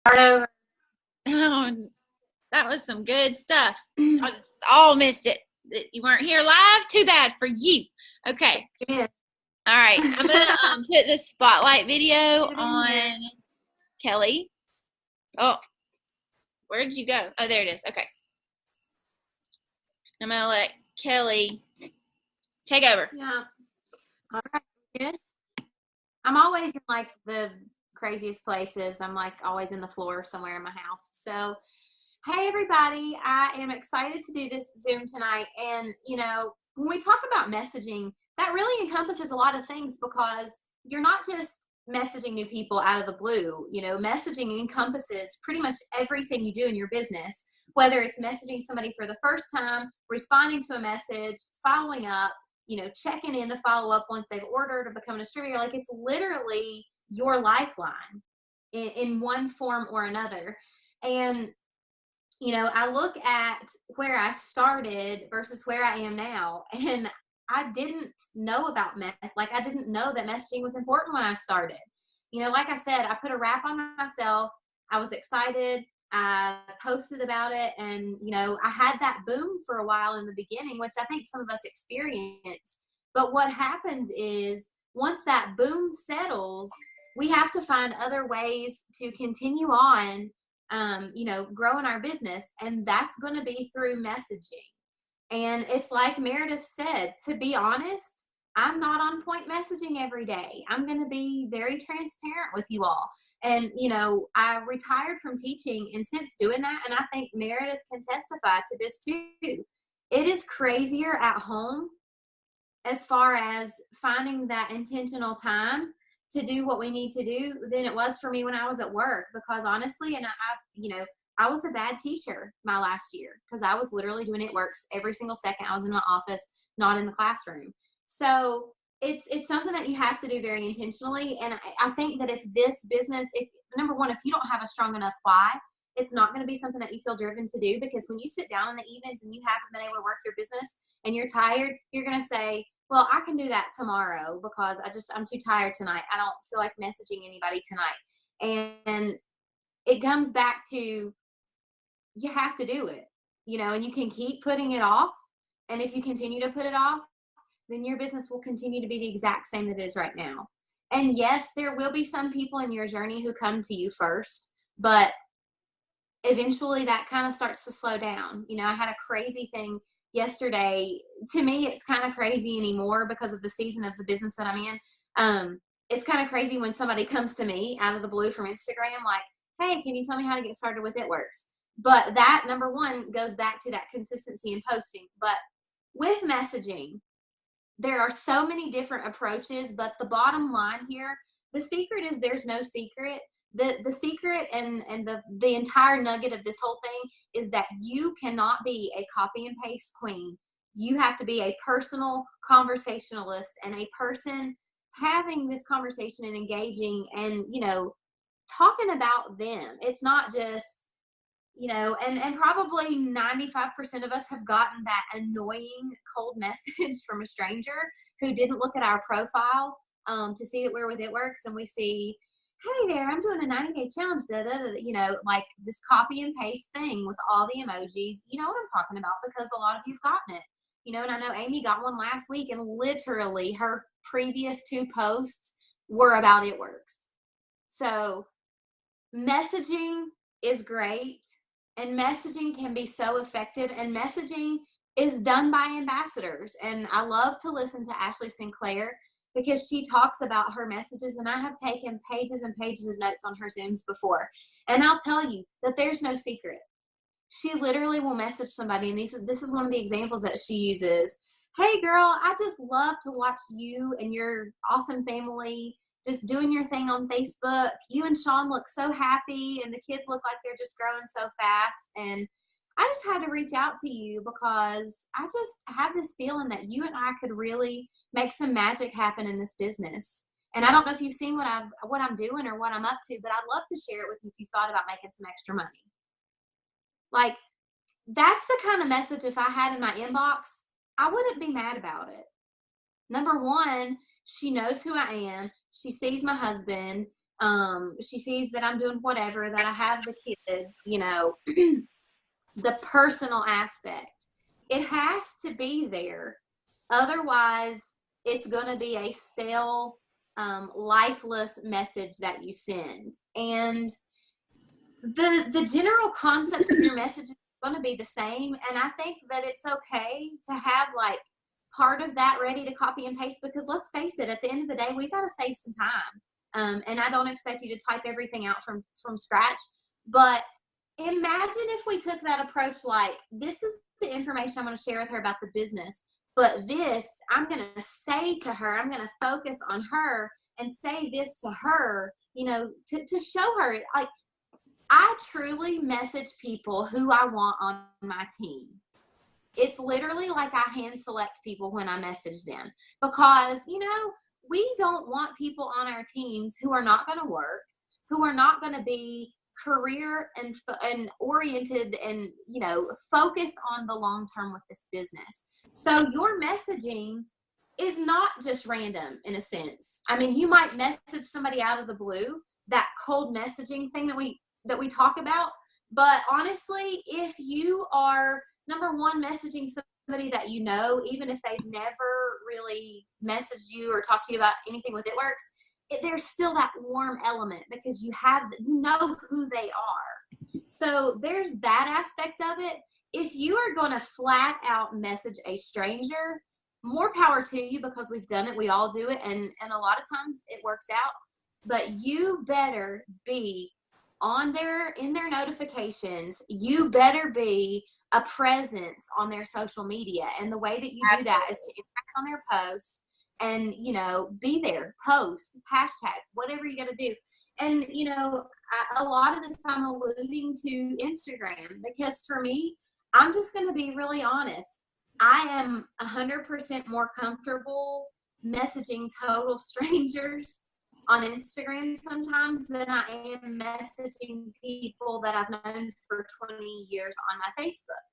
Start over. Oh, that was some good stuff. I just all missed it. You weren't here live. Too bad for you. Okay. Yeah. All right. I'm gonna put this spotlight video on Kelli. Oh, where did you go? Oh, there it is. Okay. I'm gonna let Kelli take over. Yeah. All right. Good. I'm always in like the craziest places. I'm like always in the floor somewhere in my house. So, hey everybody, I am excited to do this Zoom tonight. And when we talk about messaging, that really encompasses a lot of things because you're not just messaging new people out of the blue. Messaging encompasses pretty much everything you do in your business, whether it's messaging somebody for the first time, responding to a message, following up, checking in to follow up once they've ordered or become a distributor. Like, it's literally your lifeline in one form or another. And I look at where I started versus where I am now, and I didn't know about I didn't know that messaging was important when I started. Like I said, I put a wrap on myself. I was excited. I posted about it, and I had that boom for a while in the beginning, which I think some of us experience. But what happens is once that boom settles, we have to find other ways to continue on growing our business. And that's going to be through messaging. And it's like Meredith said, to be honest, I'm not on point messaging every day. I'm going to be very transparent with you all. And, I retired from teaching, and since doing that, and I think Meredith can testify to this too, it is crazier at home as far as finding that intentional time to do what we need to do than it was for me when I was at work. Because honestly, and I was a bad teacher my last year because I was literally doing it works every single second. I was in my office, not in the classroom. So it's something that you have to do very intentionally. And I think that if this business, number one, if you don't have a strong enough why, it's not going to be something that you feel driven to do. Because when you sit down in the evenings and you haven't been able to work your business and you're tired, you're going to say, well, I can do that tomorrow because I'm too tired tonight. I don't feel like messaging anybody tonight. And it comes back to, you have to do it, and you can keep putting it off. And if you continue to put it off, then your business will continue to be the exact same that it is right now. And yes, there will be some people in your journey who come to you first, but eventually that kind of starts to slow down. I had a crazy thing yesterday. To me, it's kind of crazy anymore because of the season of the business that I'm in. It's kind of crazy when somebody comes to me out of the blue from Instagram, like, hey, can you tell me how to get started with It Works? But that, number one, goes back to that consistency in posting. But with messaging, there are so many different approaches, but the bottom line here, the secret is there's no secret. The secret and the entire nugget of this whole thing is that you cannot be a copy and paste queen. You have to be a personal conversationalist and a person having this conversation and engaging and, talking about them. It's not just, and probably 95% of us have gotten that annoying cold message from a stranger who didn't look at our profile to see that we're with It Works, and we see, hey there, I'm doing a 90-day challenge, like this copy and paste thing with all the emojis. You know what I'm talking about because a lot of you've gotten it. And I know Amy got one last week, and literally her previous 2 posts were about It Works. So messaging is great, and messaging can be so effective, and messaging is done by ambassadors. And I love to listen to Ashley Sinclair because she talks about her messages, and I have taken pages and pages of notes on her Zooms before. And I'll tell you that there's no secret. She literally will message somebody, and this is one of the examples that she uses. Hey girl, I just love to watch you and your awesome family just doing your thing on Facebook. You and Sean look so happy, and the kids look like they're just growing so fast. And I just had to reach out to you because I just have this feeling that you and I could really make some magic happen in this business. And I don't know if you've seen what I'm doing or what I'm up to, but I'd love to share it with you if you thought about making some extra money. Like, that's the kind of message, if I had in my inbox, I wouldn't be mad about it. Number one, she knows who I am. She sees my husband. She sees that I'm doing whatever, that I have the kids, you know, the personal aspect. It has to be there. Otherwise, it's going to be a stale, lifeless message that you send. And the general concept of your message is going to be the same. And I think that it's okay to have like part of that ready to copy and paste, because let's face it, at the end of the day, we got to save some time. And I don't expect you to type everything out from scratch, but imagine if we took that approach, like, this is the information I'm going to share with her about the business, but this I'm going to say to her, I'm going to focus on her and say this to her, you know, to show her, like, I truly message people who I want on my team. It's literally like I hand select people when I message them, because, you know, we don't want people on our teams who are not going to work, who are not going to be career and oriented and, you know, focused on the long term with this business. So your messaging is not just random in a sense. I mean, you might message somebody out of the blue, that cold messaging thing that we talk about. But honestly, if you are, number one, messaging somebody that you know, even if they've never really messaged you or talked to you about anything with It, there's still that warm element, because you know who they are. So there's that aspect of it. If you are going to flat out message a stranger, more power to you, because we've done it. We all do it. And a lot of times it works out. But you better be in their notifications. You better be a presence on their social media. And the way that you do that is to interact on their posts. And, you know, be there, post, hashtag, whatever you got to do. And, you know, a lot of this I'm alluding to Instagram, because for me, I'm just going to be really honest. I am 100% more comfortable messaging total strangers on Instagram sometimes than I am messaging people that I've known for 20 years on my Facebook.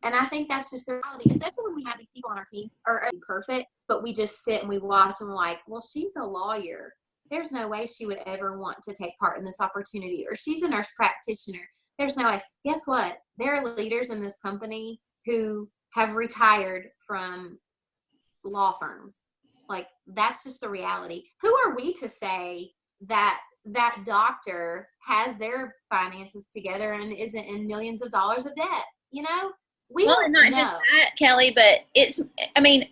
And I think that's just the reality, especially when we have these people on our team are perfect, but we just sit and we watch and we're like, well, she's a lawyer. There's no way she would ever want to take part in this opportunity. Or she's a nurse practitioner. There's no way. Guess what? There are leaders in this company who have retired from law firms. Like, that's just the reality. Who are we to say that that doctor has their finances together and isn't in millions of dollars of debt? You know? And not just that, Kelli, but I mean,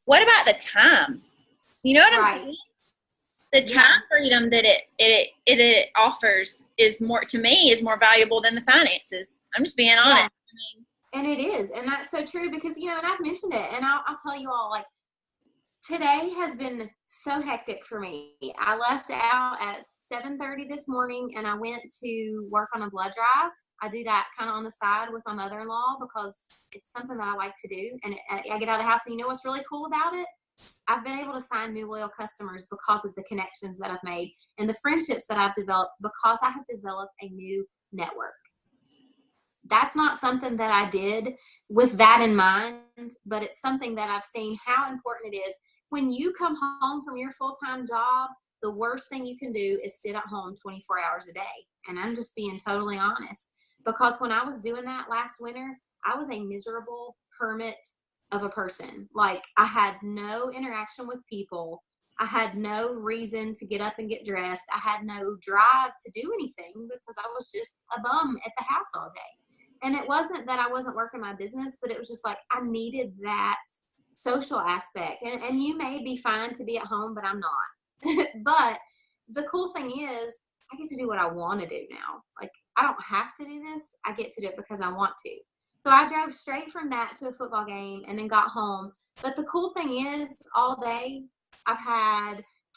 what about the time? You know what I'm saying? The time freedom that it offers is more valuable than the finances. I'm just being honest. Yeah. And it is. And that's so true, because, you know, and I've mentioned it, and I'll tell you all, like, today has been so hectic for me. I left out at 7:30 this morning, and I went to work on a blood drive. I do that kind of on the side with my mother-in-law, because it's something that I like to do. And I get out of the house, and you know what's really cool about it? I've been able to sign new loyal customers because of the connections that I've made and the friendships that I've developed, because I have developed a new network. That's not something that I did with that in mind, but it's something that I've seen how important it is. When you come home from your full-time job, the worst thing you can do is sit at home 24 hours a day. And I'm just being totally honest, because when I was doing that last winter, I was a miserable hermit of a person. Like, I had no interaction with people. I had no reason to get up and get dressed. I had no drive to do anything, because I was just a bum at the house all day. And it wasn't that I wasn't working my business, but it was just like I needed that social aspect. And you may be fine to be at home, but I'm not. But the cool thing is, I get to do what I want to do now. Like, I don't have to do this. I get to do it because I want to. So I drove straight from that to a football game and then got home. But the cool thing is, all day, I've had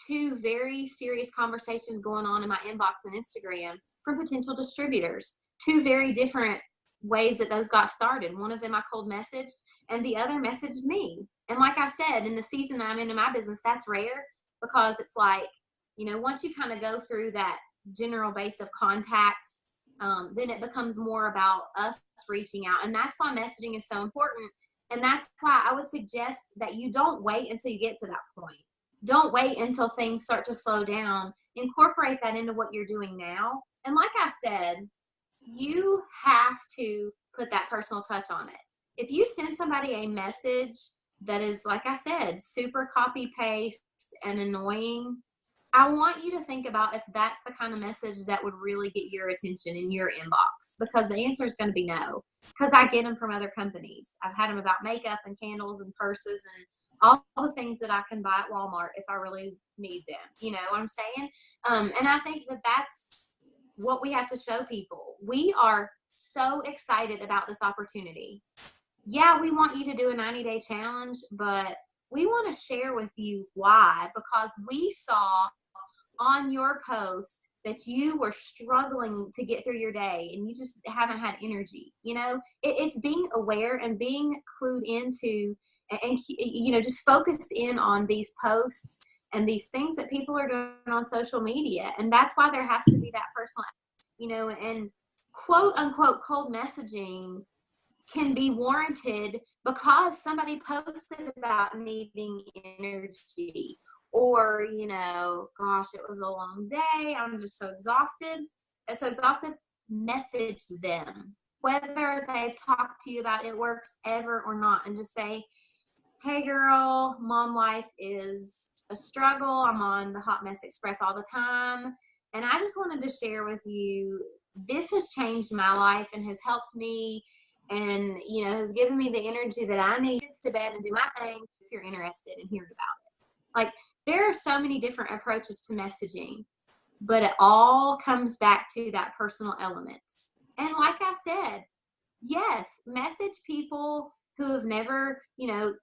2 very serious conversations going on in my inbox and Instagram from potential distributors. 2 very different ways that those got started. One of them I cold messaged, and the other messaged me. And like I said, in the season I'm in my business, that's rare, because it's like, you know, once you kind of go through that general base of contacts, then it becomes more about us reaching out. And that's why messaging is so important. And that's why I would suggest that you don't wait until you get to that point. don't wait until things start to slow down. Incorporate that into what you're doing now. And like I said, you have to put that personal touch on it. If you send somebody a message that is, like I said, super copy paste and annoying, I want you to think about if that's the kind of message that would really get your attention in your inbox, because the answer is going to be no, because I get them from other companies. I've had them about makeup and candles and purses and all the things that I can buy at Walmart if I really need them. You know what I'm saying? And I think that that's what we have to show people. We are so excited about this opportunity. Yeah, we want you to do a 90-day challenge, but we want to share with you why, because we saw on your post that you were struggling to get through your day and you just haven't had energy. You know, it's being aware and being clued into and, you know, just focused in on these posts and these things that people are doing on social media. And that's why there has to be that personal, you know, and quote unquote cold messaging can be warranted because somebody posted about needing energy, or, you know, gosh, it was a long day, I'm just so exhausted. Message them, whether they've talked to you about it works ever or not, and just say, hey girl, mom life is a struggle. I'm on the Hot Mess Express all the time, and I just wanted to share with you, this has changed my life and has helped me, and, you know, has given me the energy that I need to bed and do my thing if you're interested in hearing about it. Like, there are so many different approaches to messaging, but it all comes back to that personal element. And like I said, yes, message people who have never, you know,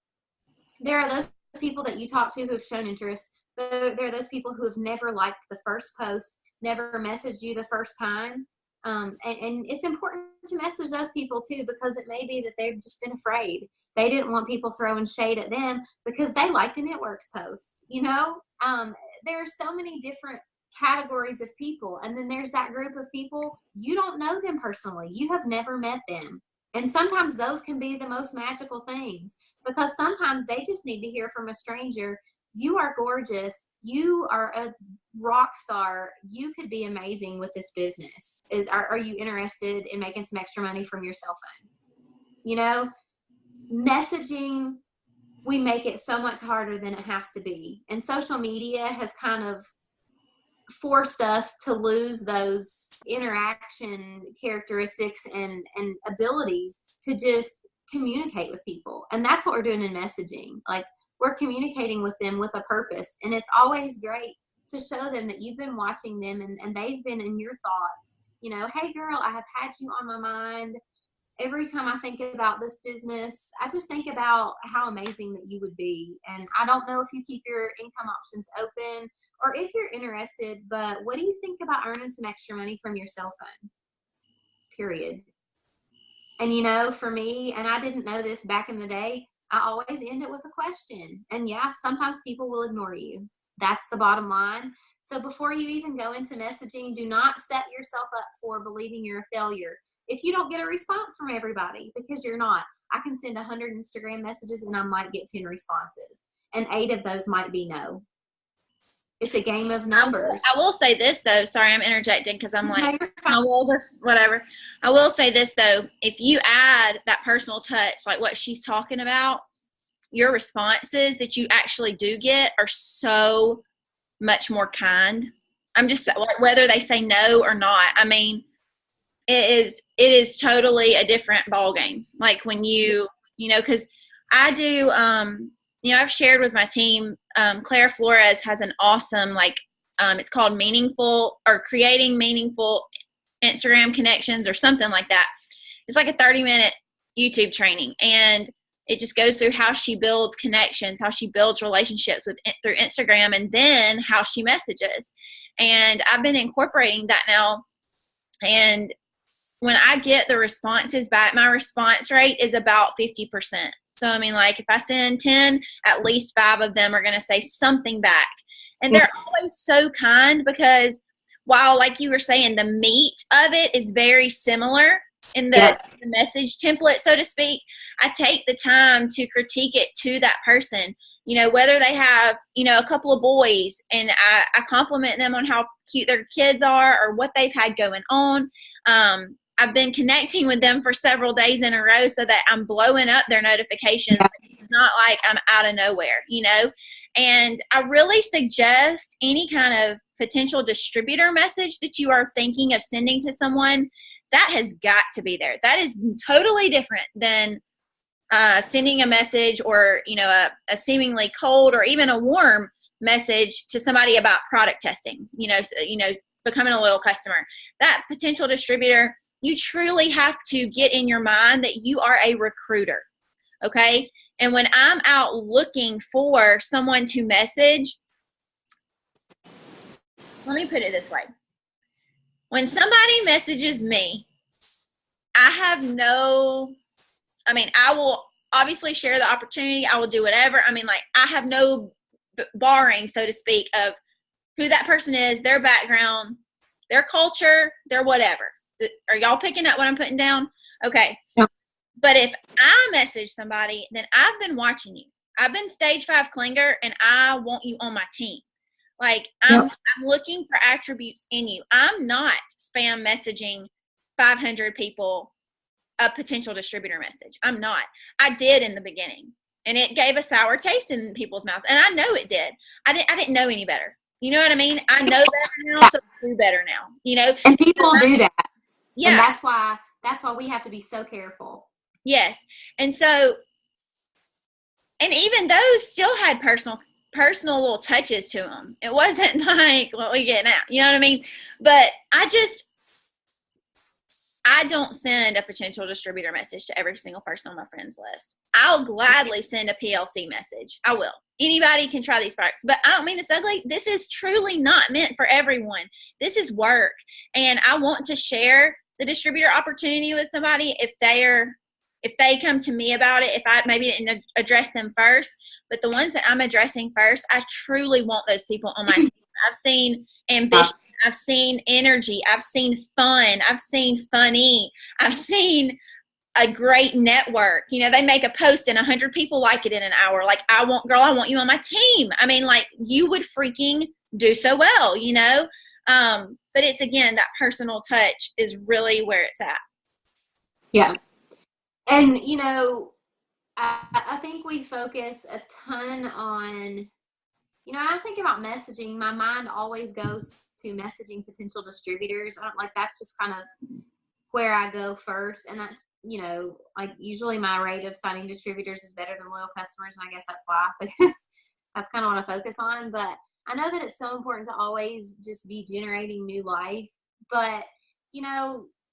there are those people that you talk to who have shown interest. There are those people who have never liked the first post, never messaged you the first time. And it's important to message those people too, because it may be that they've just been afraid. They didn't want people throwing shade at them because they liked a Networks post. You know, there are so many different categories of people. And then there's that group of people, you don't know them personally. You have never met them. And sometimes those can be the most magical things, because sometimes they just need to hear from a stranger, you are gorgeous, you are a rock star, you could be amazing with this business. Are you interested in making some extra money from your cell phone? You know, messaging, we make it so much harder than it has to be. And social media has kind of forced us to lose those interaction characteristics and abilities to just communicate with people. And that's what we're doing in messaging. Like, we're communicating with them with a purpose. And it's always great to show them that you've been watching them and they've been in your thoughts. You know, hey girl, I have had you on my mind. Every time I think about this business, I just think about how amazing that you would be. And I don't know if you keep your income options open or if you're interested, but what do you think about earning some extra money from your cell phone? Period. And, you know, for me, and I didn't know this back in the day, I always end it with a question. And yeah, sometimes people will ignore you. That's the bottom line. So before you even go into messaging, do not set yourself up for believing you're a failure. If you don't get a response from everybody, because you're not, I can send 100 Instagram messages and I might get 10 responses. And 8 of those might be no. It's a game of numbers. I will say this though. Sorry, I'm interjecting because I'm like, my walls or whatever. I will say this though. If you add that personal touch, like what she's talking about, your responses that you actually do get are so much more kind. I'm just like, whether they say no or not. I mean, it is totally a different ball game. Like when you know, because I do, you know, I've shared with my team, Claire Flores has an awesome, like, it's called Meaningful or Creating Meaningful Instagram Connections or something like that. It's like a 30-minute YouTube training, and it just goes through how she builds connections, how she builds relationships through Instagram, and then how she messages. And I've been incorporating that now. And when I get the responses back, my response rate is about 50%. So, I mean, like if I send 10, at least 5 of them are going to say something back. And they're always so kind, because while, like you were saying, the meat of it is very similar in the message template, so to speak, I take the time to critique it to that person whether they have, a couple of boys, and I compliment them on how cute their kids are or what they've had going on. I've been connecting with them for several days in a row so that I'm blowing up their notifications. It's not like I'm out of nowhere, And I really suggest any kind of potential distributor message that you are thinking of sending to someone, that has got to be there. That is totally different than sending a message or, a seemingly cold or even a warm message to somebody about product testing, becoming a loyal customer. That potential distributor, you truly have to get in your mind that you are a recruiter, okay? And when I'm out looking for someone to message, let me put it this way. When somebody messages me, I will obviously share the opportunity. I will do whatever. I have no barring, so to speak, of who that person is, their background, their culture, their whatever. Are y'all picking up what I'm putting down? Okay. Yep. But if I message somebody, then I've been watching you. I've been stage 5 clinger, and I want you on my team. I'm looking for attributes in you. I'm not spam messaging 500 people a potential distributor message. I'm not. I did in the beginning, and it gave a sour taste in people's mouths, and I know it did. I didn't know any better. You know what I mean? I know better now, so I do better now. And people do that. Yeah. And that's why we have to be so careful. Yes. And so, and even those still had personal little touches to them. It wasn't like what we get now. You know what I mean? But I don't send a potential distributor message to every single person on my friends list. I'll gladly send a PLC message. I will. Anybody can try these products, but I don't mean it's ugly. This is truly not meant for everyone. This is work. And I want to share the distributor opportunity with somebody if they come to me about it, if I maybe didn't address them first. But the ones that I'm addressing first, I truly want those people on my team. I've seen ambition. I've seen energy. I've seen fun. I've seen funny. I've seen a great network. They make a post and 100 people like it in an hour. I want you on my team. You would freaking do so well, But it's, again, that personal touch is really where it's at. Yeah. And, I think we focus a ton on, I think about messaging. My mind always goes to messaging potential distributors. That's just kind of where I go first. And that's, usually my rate of signing distributors is better than loyal customers. And I guess that's why, because that's kind of what I focus on. But I know that it's so important to always just be generating new life. But,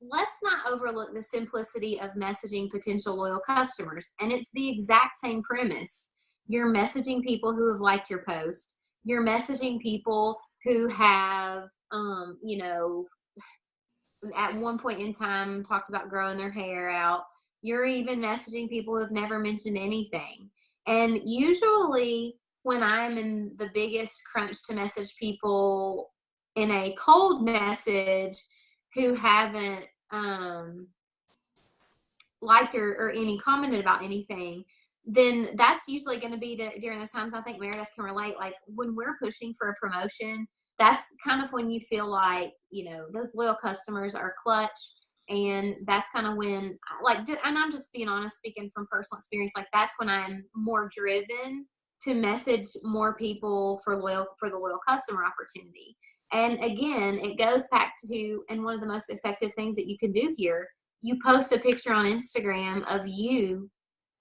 let's not overlook the simplicity of messaging potential loyal customers. And it's the exact same premise. You're messaging people who have liked your post. You're messaging people who have, at one point in time talked about growing their hair out. You're even messaging people who have never mentioned anything. And usually when I'm in the biggest crunch to message people in a cold message who haven't liked or any commented about anything, then that's usually going to be during those times. I think Meredith can relate. When we're pushing for a promotion, that's kind of when you feel like, those loyal customers are clutch. And that's kind of when, and I'm just being honest, speaking from personal experience, that's when I'm more driven to message more people for the loyal customer opportunity. And again, it goes back to, and one of the most effective things that you can do here, you post a picture on Instagram of you,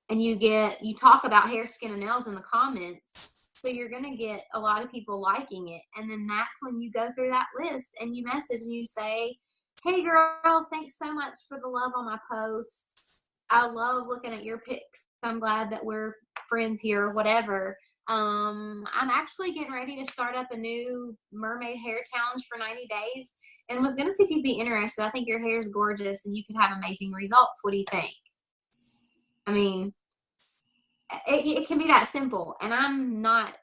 and you talk about hair, skin, and nails in the comments. So you're going to get a lot of people liking it. And then that's when you go through that list and you message and you say, hey girl, thanks so much for the love on my post. I love looking at your pics. I'm glad that we're friends here or whatever. I'm actually getting ready to start up a new mermaid hair challenge for 90 days and was going to see if you'd be interested. I think your hair is gorgeous and you could have amazing results. What do you think? It can be that simple. And I'm not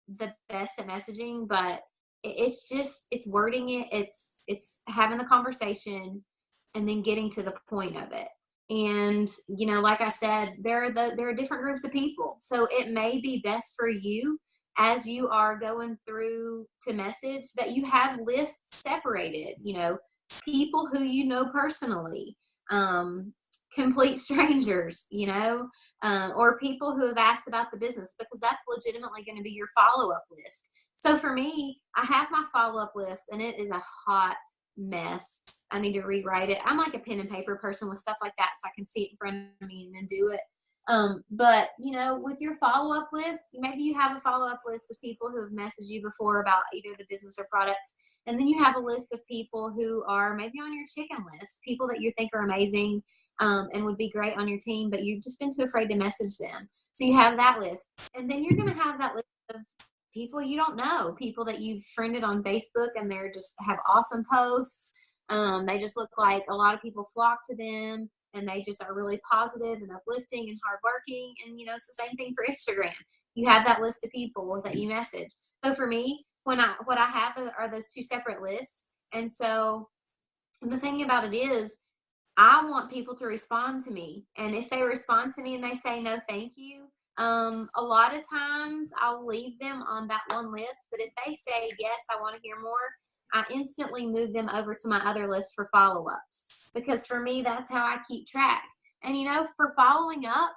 the best at messaging, but it's wording it. It's having the conversation and then getting to the point of it. And, like I said, there are different groups of people. So it may be best for you as you are going through to message that you have lists separated, people who you know personally, complete strangers, or people who have asked about the business, because that's legitimately going to be your follow-up list. So for me, I have my follow-up list, and it is a hot mess. I need to rewrite it. I'm like a pen and paper person with stuff like that, so I can see it in front of me and then do it. But with your follow-up list, maybe you have a follow-up list of people who have messaged you before about either the business or products. And then you have a list of people who are maybe on your chicken list, people that you think are amazing, and would be great on your team, but you've just been too afraid to message them. So you have that list. And then you're going to have that list of people you don't know, people that you've friended on Facebook, and they're just have awesome posts. They just look like a lot of people flock to them, and they just are really positive and uplifting and hardworking. And, it's the same thing for Instagram. You have that list of people that you message. So for me, what I have are those two separate lists. And so the thing about it is, I want people to respond to me. And if they respond to me and they say, no, thank you, a lot of times I'll leave them on that one list. But if they say, yes, I want to hear more, I instantly move them over to my other list for follow-ups. Because for me, that's how I keep track. And, for following up,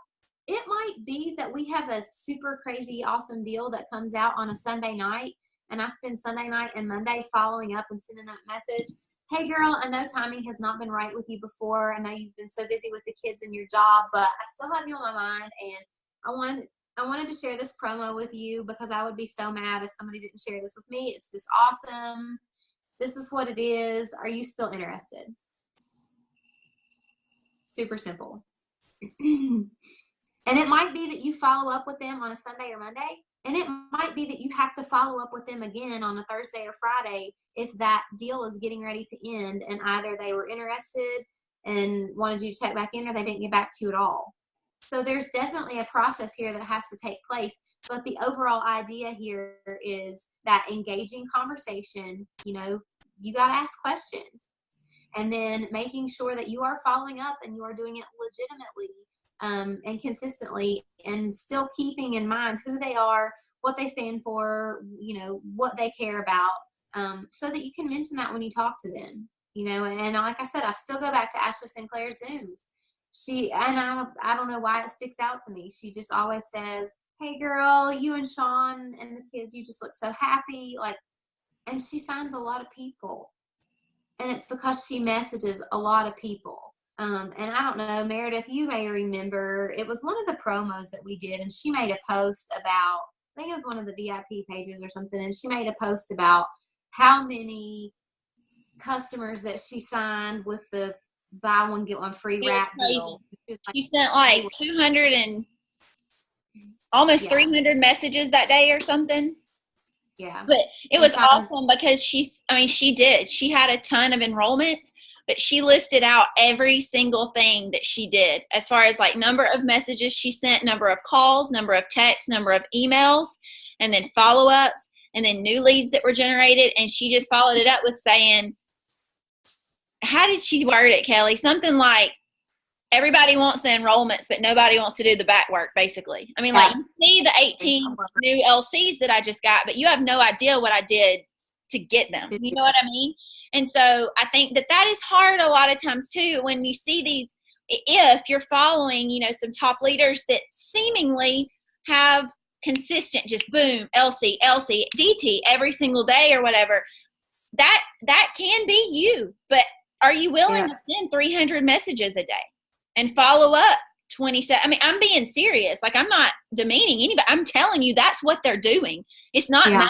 it might be that we have a super crazy, awesome deal that comes out on a Sunday night. And I spend Sunday night and Monday following up and sending that message. Hey girl, I know timing has not been right with you before. I know you've been so busy with the kids and your job, but I still have you on my mind, and I wanted to share this promo with you because I would be so mad if somebody didn't share this with me. It's this awesome. This is what it is. Are you still interested? Super simple. And it might be that you follow up with them on a Sunday or Monday. And it might be that you have to follow up with them again on a Thursday or Friday if that deal is getting ready to end, and either they were interested and wanted you to check back in, or they didn't get back to you at all. So there's definitely a process here that has to take place. But the overall idea here is that engaging conversation, you got to ask questions. And then making sure that you are following up and you are doing it legitimately, and consistently, and still keeping in mind who they are, what they stand for, what they care about, so that you can mention that when you talk to them, and like I said, I still go back to Ashley Sinclair's Zooms. I don't know why it sticks out to me. She just always says, hey girl, you and Sean and the kids, you just look so happy. And she signs a lot of people. And it's because she messages a lot of people. And I don't know, Meredith, you may remember, it was one of the promos that we did, and she made a post about, I think it was one of the VIP pages or something, and she made a post about how many customers that she signed with the buy one, get one free wrap deal. She sent like 200 and almost 300 messages that day or something. Yeah. But it was awesome because she had a ton of enrollments, but she listed out every single thing that she did as far as like number of messages she sent, number of calls, number of texts, number of emails, and then follow-ups, and then new leads that were generated. And she just followed it up with saying, how did she word it, Kelli? Something like, everybody wants the enrollments, but nobody wants to do the back work, basically. I mean, like, you see the 18 new LCs that I just got, but you have no idea what I did to get them. You know what I mean? And so I think that is hard a lot of times, too, when you see these, if you're following, some top leaders that seemingly have consistent, just boom, LC, DT every single day or whatever, that can be you. But are you willing to send 300 messages a day? And follow up 27. I mean, I'm being serious. Like, I'm not demeaning anybody. I'm telling you, that's what they're doing. It's not magic.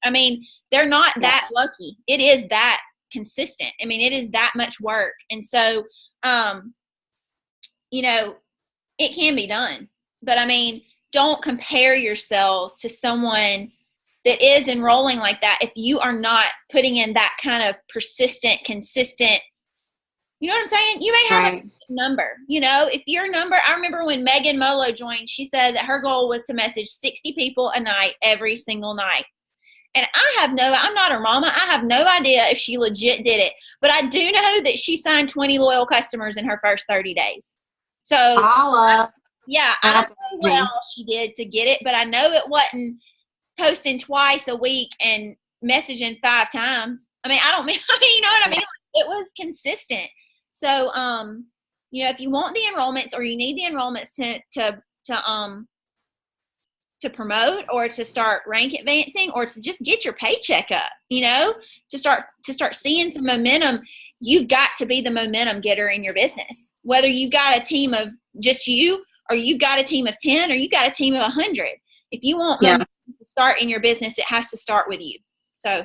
I mean, they're not that lucky. It is that consistent. I mean, it is that much work. And so, it can be done. But, I mean, don't compare yourselves to someone that is enrolling like that if you are not putting in that kind of persistent, consistent. You know what I'm saying? You may have a number, if your number, I remember when Megan Molo joined, she said that her goal was to message 60 people a night, every single night. And I'm not her mama. I have no idea if she legit did it, but I do know that she signed 20 loyal customers in her first 30 days. So yeah, I That's don't know amazing. what else she did to get it, but I know it wasn't posting twice a week and messaging 5 times. I mean, you know what I mean? It was consistent. So, you know, if you want the enrollments or you need the enrollments to promote or to start rank advancing or to just get your paycheck up, you know, to start seeing some momentum, you've got to be the momentum getter in your business. Whether you've got a team of just you or you've got a team of 10 or you've got a team of 100. If you want momentum to start in your business, it has to start with you. So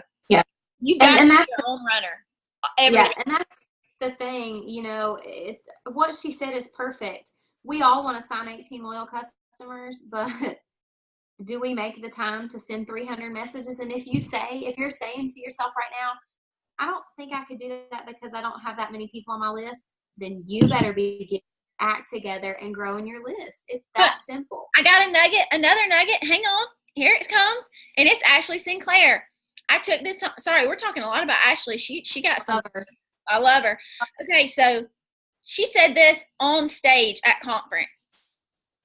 you've got to be your own runner. And that's the thing, you know, what she said is perfect. We all want to sign 18 loyal customers, but do we make the time to send 300 messages? And if you're saying to yourself right now, I don't think I could do that because I don't have that many people on my list, then you better be getting your act together and growing your list. It's that simple. I got another nugget. Hang on. Here it comes. And it's Ashley Sinclair. I took this. Sorry, we're talking a lot about Ashley. She got some. I love her. Okay, so she said this on stage at conference.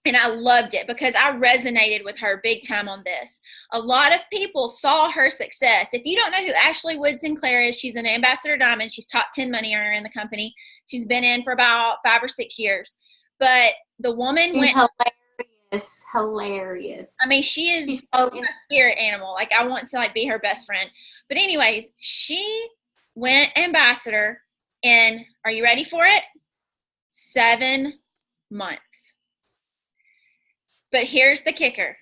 And I loved it because I resonated with her big time on this. A lot of people saw her success. If you don't know who Ashley Wood Sinclair is, she's an Ambassador Diamond. She's top 10 money earner in the company. She's been in for about 5 or 6 years. But the woman went hilarious. I mean, she's so a spirit animal. Like, I want to be her best friend. But anyways, she went ambassador in, are you ready for it? 7 months. But here's the kicker.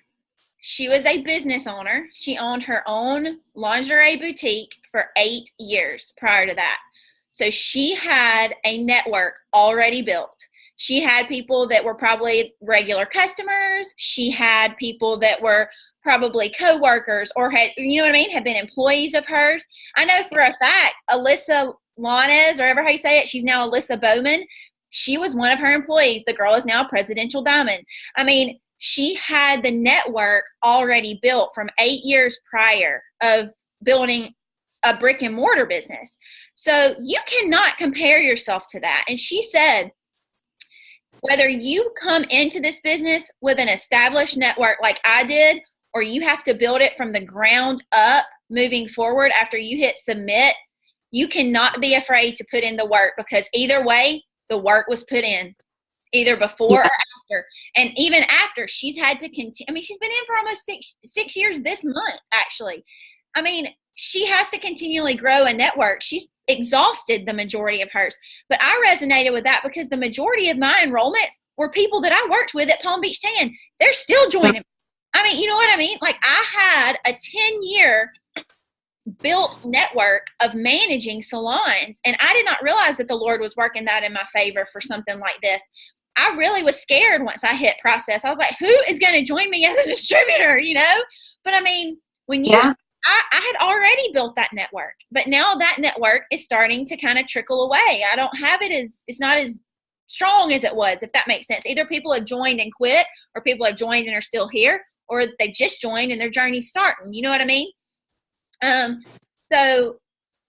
She was a business owner. She owned her own lingerie boutique for 8 years prior to that. So she had a network already built. She had people that were probably regular customers. She had people that were probably co-workers or had, you know what I mean, had been employees of hers. I know for a fact, Alyssa Lanes, or ever how you say it, she's now Alyssa Bowman. She was one of her employees. The girl is now a presidential diamond. I mean, she had the network already built from 8 years prior of building a brick and mortar business. So you cannot compare yourself to that. And she said, whether you come into this business with an established network like I did, or you have to build it from the ground up moving forward after you hit submit, you cannot be afraid to put in the work because either way, the work was put in, either before or after. And even after, she's had to continue. I mean, she's been in for almost six years this month, actually. I mean, she has to continually grow a network. She's exhausted the majority of hers. But I resonated with that because the majority of my enrollments were people that I worked with at Palm Beach Tan. They're still joining. I mean, you know what I mean? Like, I had a 10-year built network of managing salons, and I did not realize that the Lord was working that in my favor for something like this. I really was scared once I hit process. I was like, who is going to join me as a distributor, you know? But I mean, when you, I had already built that network, but now that network is starting to kind of trickle away. I don't have it it's not as strong as it was, if that makes sense. Either people have joined and quit, or people have joined and are still here, or they just joined and their journey's starting. You know what I mean? So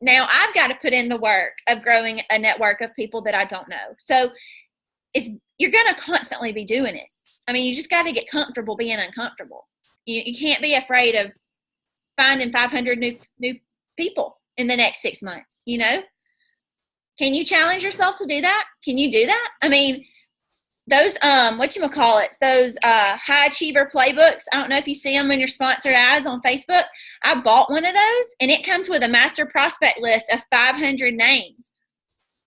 now I've got to put in the work of growing a network of people that I don't know. So you're going to constantly be doing it. I mean, you just got to get comfortable being uncomfortable. You can't be afraid of finding 500 new people in the next 6 months, you know? Can you challenge yourself to do that? Can you do that? I mean, those, those high achiever playbooks, I don't know if you see them in your sponsored ads on Facebook. I bought one of those, and it comes with a master prospect list of 500 names.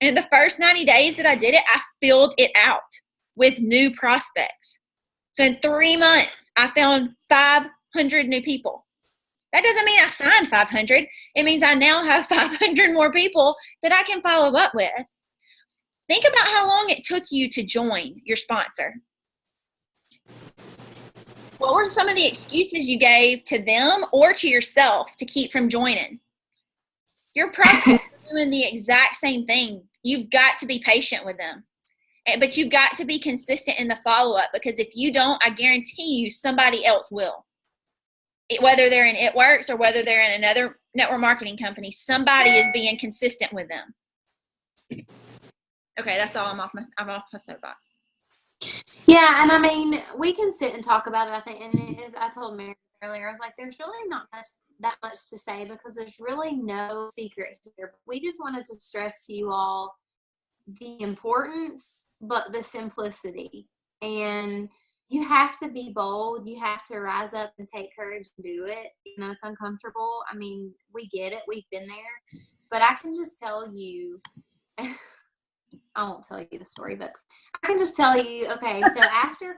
In the first 90 days that I did it, I filled it out with new prospects. So in 3 months, I found 500 new people. That doesn't mean I signed 500. It means I now have 500 more people that I can follow up with. Think about how long it took you to join your sponsor. What were some of the excuses you gave to them or to yourself to keep from joining? Your prospects are doing the exact same thing. You've got to be patient with them. But you've got to be consistent in the follow-up, because if you don't, I guarantee you somebody else will. Whether they're in It Works or whether they're in another network marketing company, somebody is being consistent with them. Okay, that's all. I'm off my soapbox. Yeah, and I mean, we can sit and talk about it, I think, and I told Meredith earlier, I was like, there's really not that much to say because there's really no secret here. We just wanted to stress to you all the importance, but the simplicity. And you have to be bold. You have to rise up and take courage and do it. You know, it's uncomfortable. I mean, we get it. We've been there. But I can just tell you, I won't tell you the story, but I can just tell you, okay, so after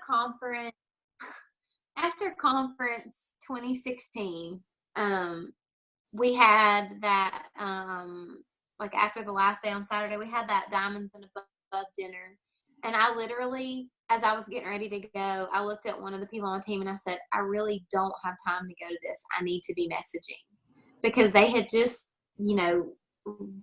conference 2016, we had that, like after the last day on Saturday, we had that Diamonds and Above dinner. And I literally, as I was getting ready to go, I looked at one of the people on the team and I said, I really don't have time to go to this. I need to be messaging. Because they had just, you know,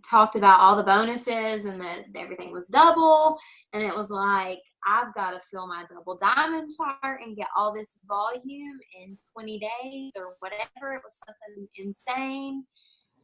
talked about all the bonuses and that everything was double. And it was like, I've got to fill my double diamond chart and get all this volume in 20 days or whatever. It was something insane.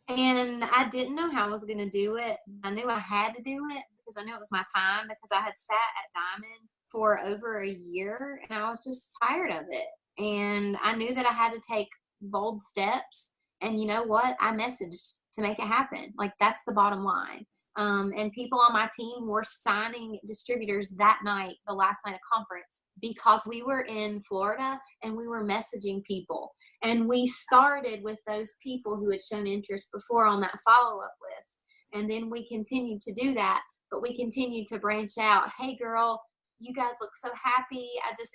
And I didn't know how I was going to do it. I knew I had to do it because I knew it was my time, because I had sat at Diamond for over a year and I was just tired of it. And I knew that I had to take bold steps. And you know what? I messaged to make it happen. Like, that's the bottom line. And people on my team were signing distributors that night, the last night of conference, because we were in Florida and we were messaging people. And we started with those people who had shown interest before on that follow-up list. And then we continued to do that, but we continued to branch out. Hey, girl, you guys look so happy.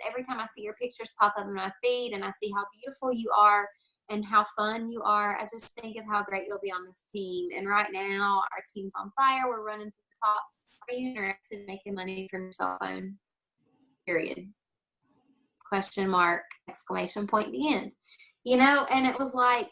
Every time I see your pictures pop up in my feed and I see how beautiful you are and how fun you are, I just think of how great you'll be on this team. And right now, our team's on fire. We're running to the top. Are you interested in making money from your cell phone? Period. Question mark, exclamation point, the end. You know, and it was like,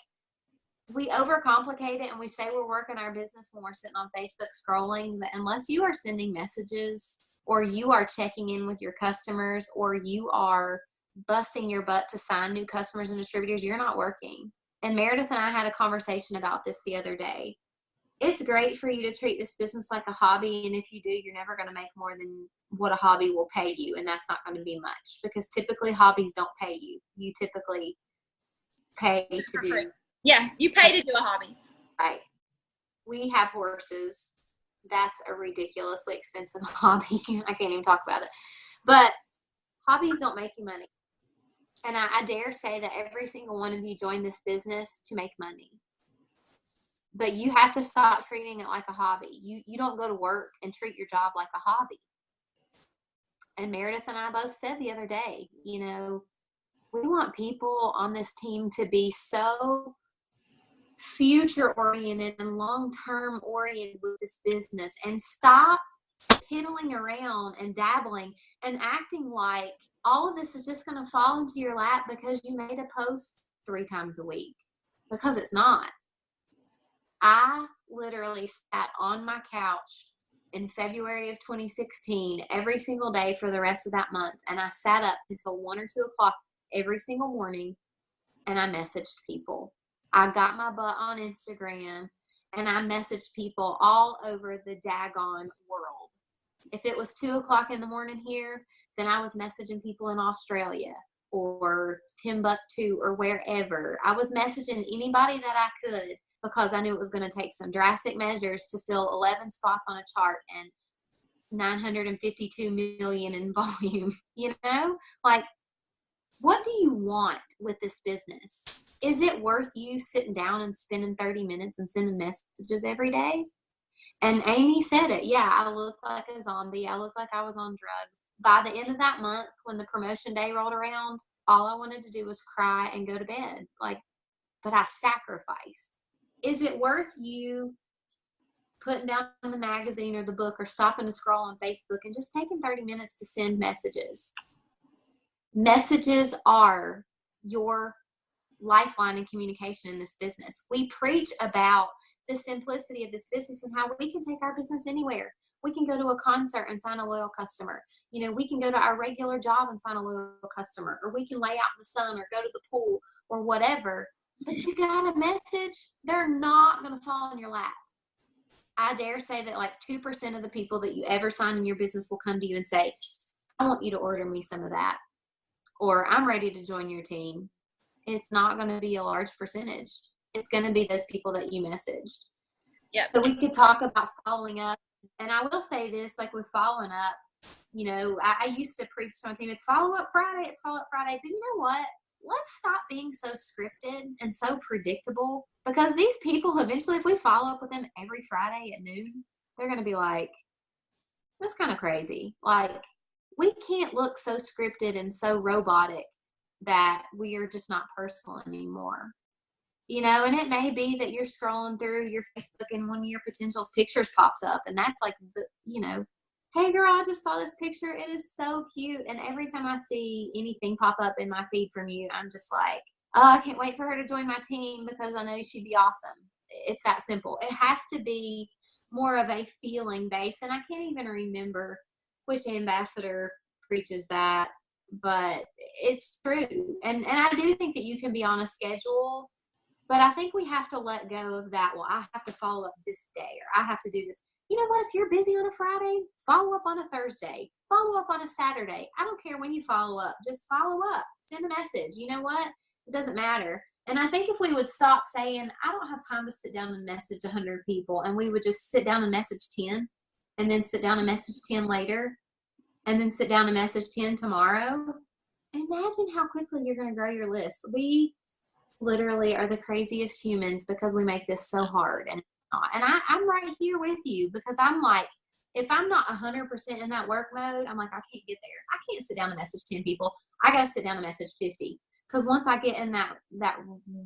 we overcomplicate it and we say we're working our business when we're sitting on Facebook scrolling, but unless you are sending messages or you are checking in with your customers or you are busting your butt to sign new customers and distributors, you're not working. And Meredith and I had a conversation about this the other day. It's great for you to treat this business like a hobby, and if you do, you're never going to make more than what a hobby will pay you, and that's not going to be much, because typically hobbies don't pay you. You typically pay to do. Yeah, you pay to do a hobby. Right. We have horses. That's a ridiculously expensive hobby. I can't even talk about it. But hobbies don't make you money. And I dare say that every single one of you joined this business to make money. But you have to stop treating it like a hobby. You don't go to work and treat your job like a hobby. And Meredith and I both said the other day, you know, we want people on this team to be so future oriented and long-term oriented with this business, and stop piddling around and dabbling and acting like all of this is just going to fall into your lap because you made a post 3 times a week, because it's not. I literally sat on my couch in February of 2016 every single day for the rest of that month, and I sat up until 1 or 2 o'clock every single morning and I messaged people. I got my butt on Instagram and I messaged people all over the daggone world. If it was 2 o'clock in the morning here, then I was messaging people in Australia or Timbuktu or wherever. I was messaging anybody that I could, because I knew it was going to take some drastic measures to fill 11 spots on a chart and 952 million in volume. You know, like, what do you want with this business? Is it worth you sitting down and spending 30 minutes and sending messages every day? And Amy said it. Yeah, I looked like a zombie. I looked like I was on drugs. By the end of that month, when the promotion day rolled around, all I wanted to do was cry and go to bed. Like, but I sacrificed. Is it worth you putting down the magazine or the book or stopping to scroll on Facebook and just taking 30 minutes to send messages? Messages are your lifeline in communication in this business. We preach about the simplicity of this business and how we can take our business anywhere. We can go to a concert and sign a loyal customer. You know, we can go to our regular job and sign a loyal customer, or we can lay out in the sun or go to the pool or whatever. But you got a message, they're not going to fall in your lap. I dare say that like 2% of the people that you ever sign in your business will come to you and say, I want you to order me some of that, or I'm ready to join your team, it's not going to be a large percentage. It's going to be those people that you messaged. Yep. So we could talk about following up. And I will say this, like with following up, you know, I used to preach to my team, it's follow up Friday, it's follow up Friday. But you know what? Let's stop being so scripted and so predictable, because these people eventually, if we follow up with them every Friday at noon, they're going to be like, that's kind of crazy. Like, we can't look so scripted and so robotic that we are just not personal anymore. You know, and it may be that you're scrolling through your Facebook and one of your potential's pictures pops up, and that's like, you know, hey girl, I just saw this picture. It is so cute. And every time I see anything pop up in my feed from you, I'm just like, oh, I can't wait for her to join my team because I know she'd be awesome. It's that simple. It has to be more of a feeling base. And I can't even remember which ambassador preaches that, but it's true. And I do think that you can be on a schedule, but I think we have to let go of that. Well, I have to follow up this day, or I have to do this. You know what? If you're busy on a Friday, follow up on a Thursday, follow up on a Saturday. I don't care when you follow up, just follow up, send a message. You know what? It doesn't matter. And I think if we would stop saying, I don't have time to sit down and message 100 people, and we would just sit down and message 10, and then sit down and message 10 later, and then sit down and message 10 tomorrow, imagine how quickly you're going to grow your list. We literally are the craziest humans because we make this so hard, and it's not. And I'm right here with you, because I'm like, if I'm not 100% in that work mode, I'm like, I can't get there. I can't sit down and message 10 people. I got to sit down and message 50. Because once I get in that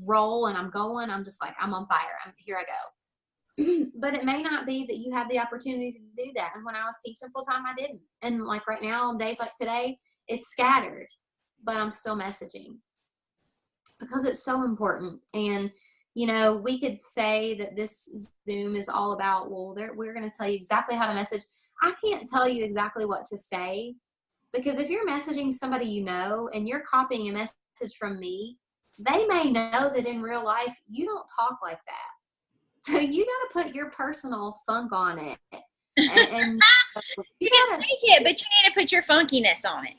role and I'm going, I'm just like, I'm on fire. Here I go. But it may not be that you have the opportunity to do that. And when I was teaching full time, I didn't. And like right now, on days like today, it's scattered, but I'm still messaging because it's so important. And, you know, we could say that this Zoom is all about, well, we're going to tell you exactly how to message. I can't tell you exactly what to say, because if you're messaging somebody you know and you're copying a message from me, they may know that in real life you don't talk like that. So you got to put your personal funk on it. And you can take it, but you need to put your funkiness on it.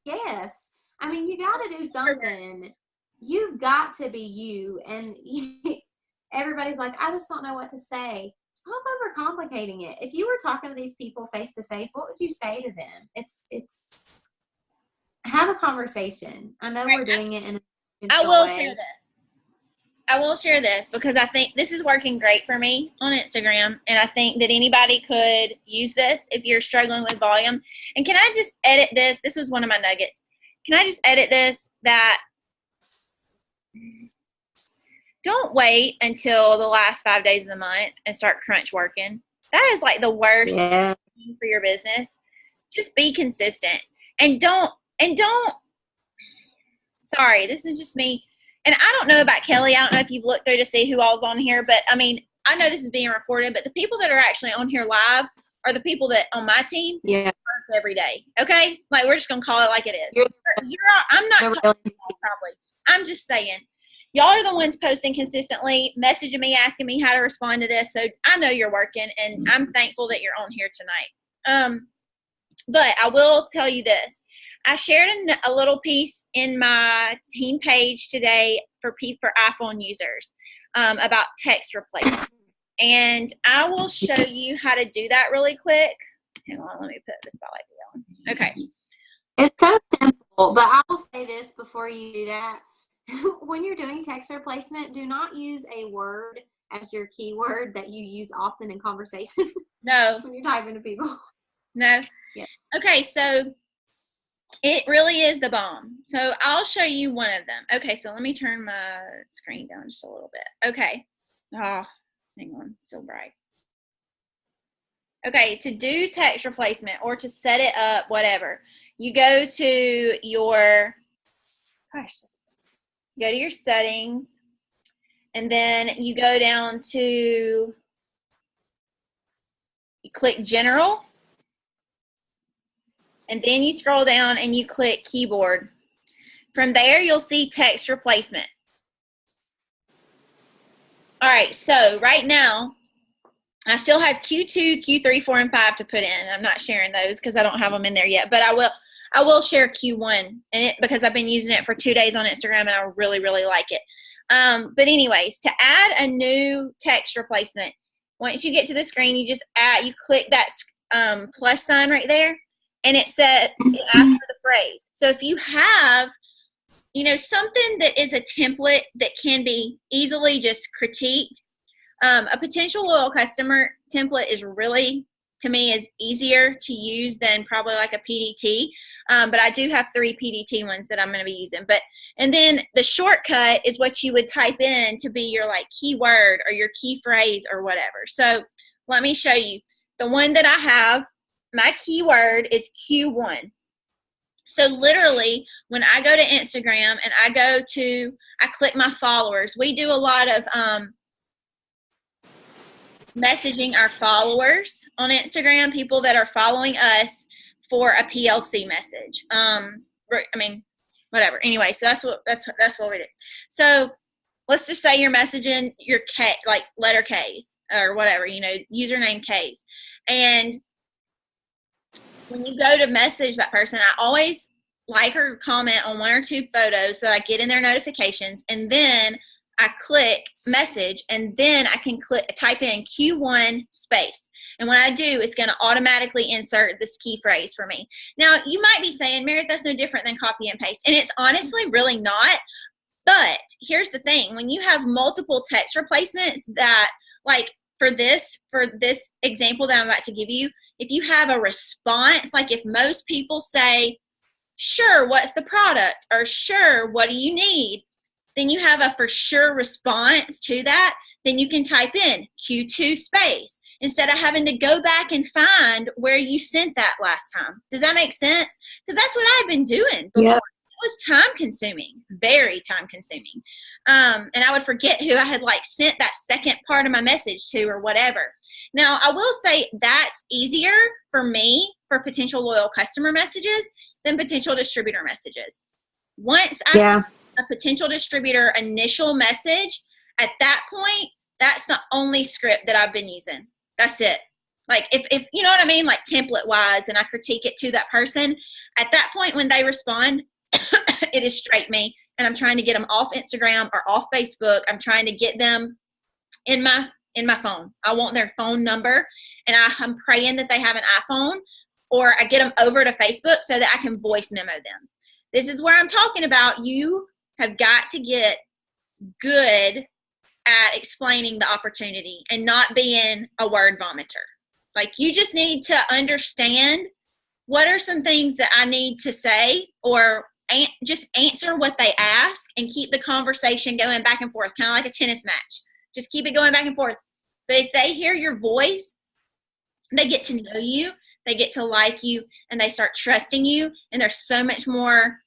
Yes. I mean, you got to do something. You've got to be you. And everybody's like, I just don't know what to say. Stop overcomplicating it. If you were talking to these people face to face, what would you say to them? It's have a conversation. I know we're doing it in a I will way. share this. I will share this because I think this is working great for me on Instagram, and I think that anybody could use this if you're struggling with volume. And can I just edit this? This was one of my nuggets. Can I just edit this? That don't wait until the last 5 days of the month and start crunch working. That is like the worst thing for your business. Just be consistent and don't, sorry, this is just me. And I don't know about Kelli. I don't know if you've looked through to see who all's on here, but I mean, I know this is being recorded, but the people that are actually on here live are the people that on my team work every day. Okay? Like, we're just going to call it like it is. I'm not talking about probably. I'm just saying, y'all are the ones posting consistently, messaging me, asking me how to respond to this. So I know you're working, and I'm thankful that you're on here tonight. But I will tell you this. I shared a little piece in my team page today for iPhone users about text replacement. And I will show you how to do that really quick. Hang on, let me put this spotlight on. Okay. It's so simple, but I will say this before you do that. When you're doing text replacement, do not use a word as your keyword that you use often in conversation. No. When you're typing to people. No. Yeah. Okay, so it really is the bomb. So I'll show you one of them. Okay, so let me turn my screen down just a little bit. Okay. Oh, hang on, it's still bright. Okay, to do text replacement or to set it up, whatever, you go to your, go to your settings, and then you go down to, you click general, and then you scroll down and you click keyboard. From there, you'll see text replacement. All right, so right now, I still have Q2, Q3, 4, and 5 to put in. I'm not sharing those because I don't have them in there yet, but I will. I will share Q1 because I've been using it for 2 days on Instagram and I really, really like it. But anyways, to add a new text replacement, once you get to the screen, you click that plus sign right there, and it asks for the phrase. So if you have, something that is a template that can be easily just critiqued, a potential loyal customer template is really, to me, is easier to use than probably like a PDT. But I do have 3 PDT ones that I'm going to be using. And then the shortcut is what you would type in to be your like keyword or your key phrase or whatever. So let me show you. The one that I have, my keyword is Q1. So literally, when I go to Instagram and I click my followers, we do a lot of messaging our followers on Instagram, people that are following us for a PLC message. Whatever. Anyway, so that's what we do. So let's just say you're messaging your K, like letter K's or whatever, username K's. And when you go to message that person, I always like or comment on 1 or 2 photos so I get in their notifications, and then I click message, and then I can type in Q1 space. And when I do, it's going to automatically insert this key phrase for me. Now, you might be saying, Meredith, that's no different than copy and paste. And it's honestly really not. But here's the thing. When you have multiple text replacements that, like for this example that I'm about to give you, if you have a response, like if most people say, sure, what's the product? Or sure, what do you need? Then you have a for sure response to that. Then you can type in Q2 space instead of having to go back and find where you sent that last time. Does that make sense? Because that's what I've been doing before. Yep. It was time consuming, very time consuming. And I would forget who I had like sent that second part of my message to or whatever. Now, I will say that's easier for me for potential loyal customer messages than potential distributor messages. Once I send a potential distributor initial message, at that point, that's the only script that I've been using. That's it. Like if you know what I mean, like template wise, and I critique it to that person, at that point when they respond, it is straight me, and I'm trying to get them off Instagram or off Facebook. I'm trying to get them in my phone. I want their phone number, and I'm praying that they have an iPhone, or I get them over to Facebook so that I can voice memo them. This is where I'm talking about. You have got to get good at explaining the opportunity and not being a word vomiter. Like, you just need to understand what are some things that I need to say, or just answer what they ask and keep the conversation going back and forth, kind of like a tennis match. Just keep it going back and forth. But if they hear your voice, they get to know you, they get to like you, and they start trusting you, and they're so much more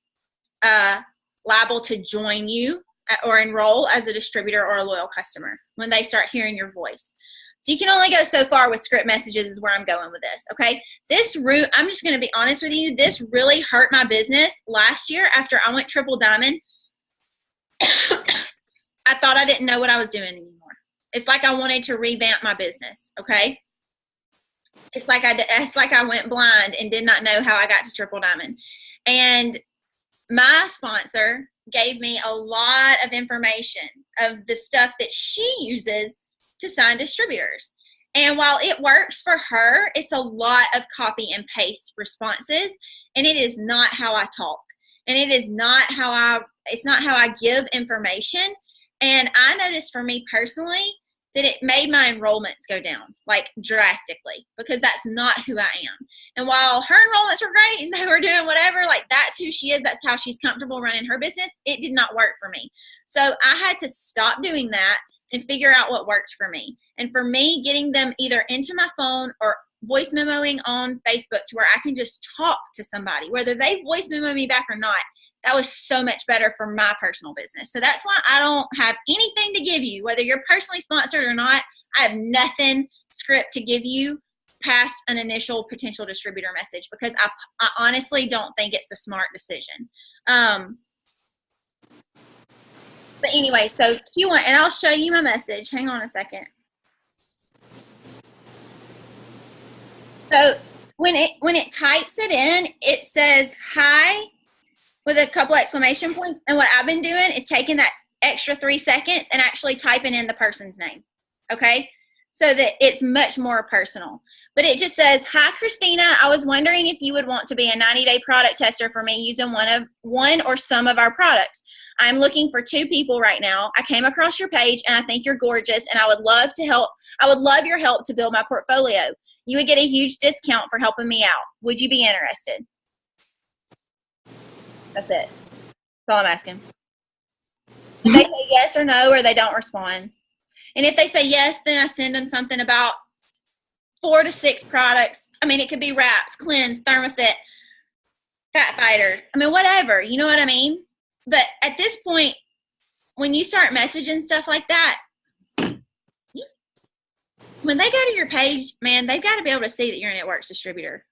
liable to join you or enroll as a distributor or a loyal customer when they start hearing your voice. So you can only go so far with script messages is where I'm going with this, okay? This route, I'm just going to be honest with you, this really hurt my business last year after I went triple diamond. I thought I didn't know what I was doing anymore. It's like I wanted to revamp my business, okay? It's like I went blind and did not know how I got to triple diamond. And my sponsor gave me a lot of information of the stuff that she uses to sign distributors. And while it works for her, it's a lot of copy and paste responses, and it is not how I talk. And it is not it's not how I give information. And I noticed for me personally that it made my enrollments go down, like drastically, because that's not who I am. And while her enrollments were great and they were doing whatever, like that's who she is, that's how she's comfortable running her business, it did not work for me. So I had to stop doing that and figure out what worked for me. And for me, getting them either into my phone or voice memoing on Facebook to where I can just talk to somebody, whether they voice memo me back or not, that was so much better for my personal business. So that's why I don't have anything to give you, whether you're personally sponsored or not. I have nothing script to give you past an initial potential distributor message, because I honestly don't think it's a smart decision. But anyway, so Q1, and I'll show you my message. Hang on a second. So when it types it in, it says hi with a couple exclamation points. And what I've been doing is taking that extra 3 seconds and actually typing in the person's name. Okay. So that it's much more personal. But it just says, hi, Christina. I was wondering if you would want to be a 90-day product tester for me using one or some of our products. I'm looking for 2 people right now. I came across your page and I think you're gorgeous and I would love your help to build my portfolio. You would get a huge discount for helping me out. Would you be interested? That's it. That's all I'm asking. If they say yes or no, or they don't respond. And if they say yes, then I send them something about 4 to 6 products. I mean, it could be wraps, cleanse, thermofit, fat fighters. I mean, whatever. You know what I mean? But at this point, when you start messaging stuff like that, when they go to your page, man, they've got to be able to see that you're a Networks distributor.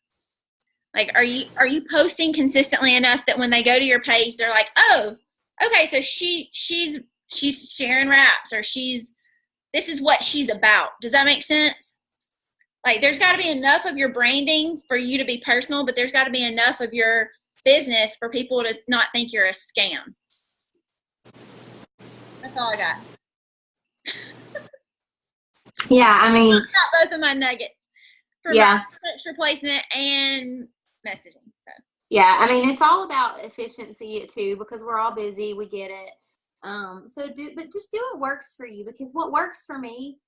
Like, are you posting consistently enough that when they go to your page, they're like, oh, okay, so she's sharing wraps, or this is what she's about. Does that make sense? Like, there's got to be enough of your branding for you to be personal, but there's got to be enough of your business for people to not think you're a scam. That's all I got. Yeah, I mean, got both of my nuggets for my extra placement and messaging. So. Yeah, I mean, it's all about efficiency too, because we're all busy. We get it. But just do what works for you, because what works for me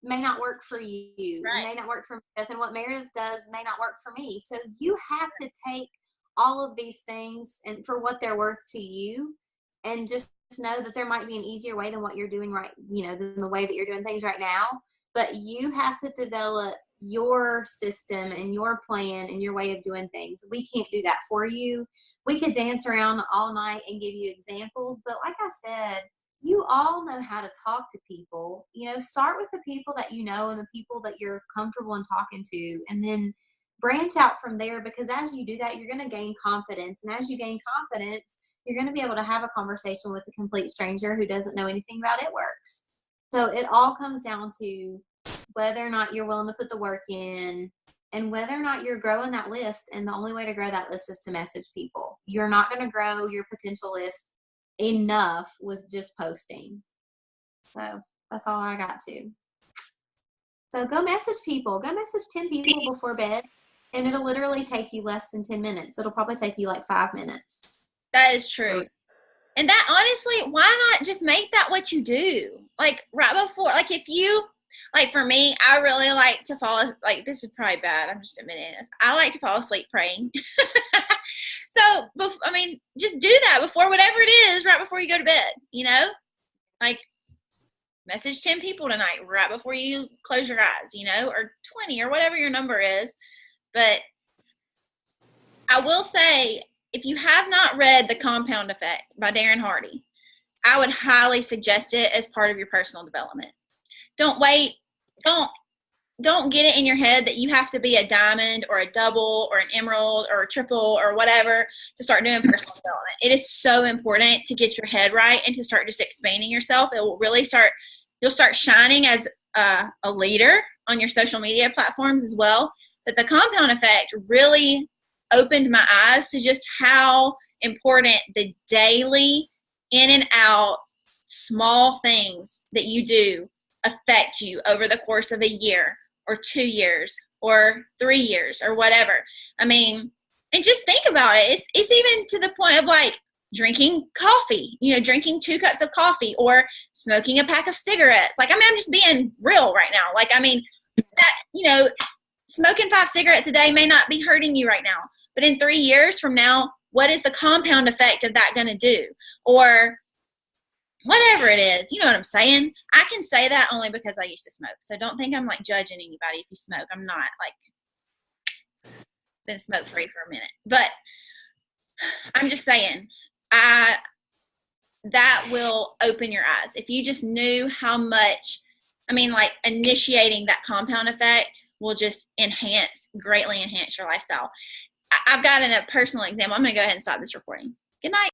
may not work for you. Right. It may not work for Meredith, and what Meredith does may not work for me. So you have to take all of these things and for what they're worth to you, and just know that there might be an easier way than what you're doing than the way that you're doing things right now. But you have to develop your system and your plan and your way of doing things. We can't do that for you. We could dance around all night and give you examples, but like I said, you all know how to talk to people. Start with the people that you know and the people that you're comfortable in talking to, and then branch out from there, because as you do that, you're going to gain confidence. And as you gain confidence, you're going to be able to have a conversation with a complete stranger who doesn't know anything about It Works. So it all comes down to whether or not you're willing to put the work in, and whether or not you're growing that list. And the only way to grow that list is to message people. You're not going to grow your potential list enough with just posting. So that's all I got to. So go message people. Go message 10 people before bed, and it'll literally take you less than 10 minutes. It'll probably take you like 5 minutes. That is true. And that, honestly, why not just make that what you do? Like, right before, like, if you, like, for me, I really like to fall, like, this is probably bad, I'm just admitting this. I like to fall asleep praying. So, I mean, just do that before whatever it is, right before you go to bed, Like, message 10 people tonight right before you close your eyes, or 20 or whatever your number is. But I will say, if you have not read The Compound Effect by Darren Hardy, I would highly suggest it as part of your personal development. Don't wait. Don't get it in your head that you have to be a diamond or a double or an emerald or a triple or whatever to start doing personal development. It is so important to get your head right and to start just expanding yourself. It will really you'll start shining as a leader on your social media platforms as well. But the compound effect really opened my eyes to just how important the daily in and out small things that you do affect you over the course of a year or 2 years or 3 years or whatever. I mean, and just think about it. It's even to the point of like drinking coffee, drinking 2 cups of coffee or smoking a pack of cigarettes. Like, I mean, I'm just being real right now. Like, I mean, that, smoking 5 cigarettes a day may not be hurting you right now, but in 3 years from now, what is the compound effect of that going to do? Or whatever it is, you know what I'm saying? I can say that only because I used to smoke. So don't think I'm like judging anybody if you smoke. I'm not. Like, been smoke free for a minute. But I'm just saying, that will open your eyes. If you just knew how much, I mean, like, initiating that compound effect will just greatly enhance your lifestyle. I've got a personal example. I'm going to go ahead and stop this recording. Good night.